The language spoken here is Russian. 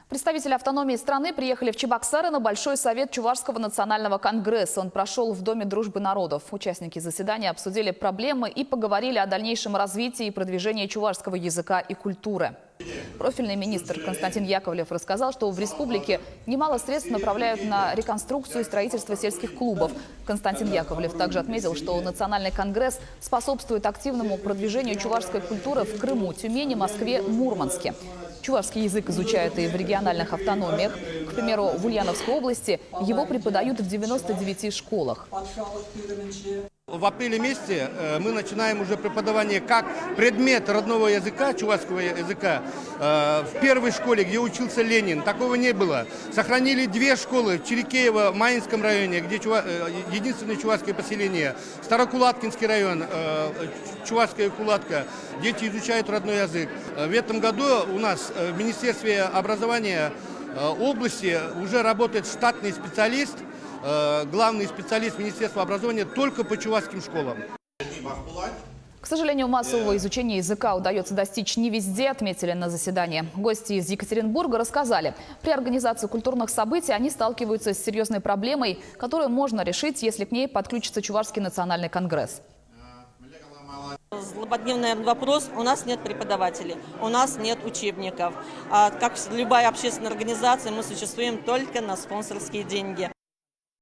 Представители автономии страны приехали в Чебоксары на Большой совет Чувашского национального конгресса. Он прошел в Доме дружбы народов. Участники заседания обсудили проблемы и поговорили о дальнейшем развитии и продвижении чувашского языка и культуры. Профильный министр Константин Яковлев рассказал, что в республике немало средств направляют на реконструкцию и строительство сельских клубов. Константин Яковлев также отметил, что Национальный конгресс способствует активному продвижению чувашской культуры в Крыму, Тюмени, Москве, Мурманске. Чувашский язык изучают и в региональных автономиях. К примеру, в Ульяновской области его преподают в 99 школах. В апреле месяце мы начинаем уже преподавание как предмет родного языка, чувашского языка, в первой школе, где учился Ленин. Такого не было. Сохранили две школы в Чирикеево, Маинском районе, где единственное чувашское поселение. Старокулаткинский район, чувашская кулатка. Дети изучают родной язык. В этом году у нас в Министерстве образования области уже работает штатный специалист, главный специалист Министерства образования только по чувашским школам. К сожалению, массового изучения языка удается достичь не везде, отметили на заседании. Гости из Екатеринбурга рассказали, при организации культурных событий они сталкиваются с серьезной проблемой, которую можно решить, если к ней подключится Чувашский национальный конгресс. Злободневный вопрос: у нас нет преподавателей, у нас нет учебников. Как любая общественная организация, мы существуем только на спонсорские деньги.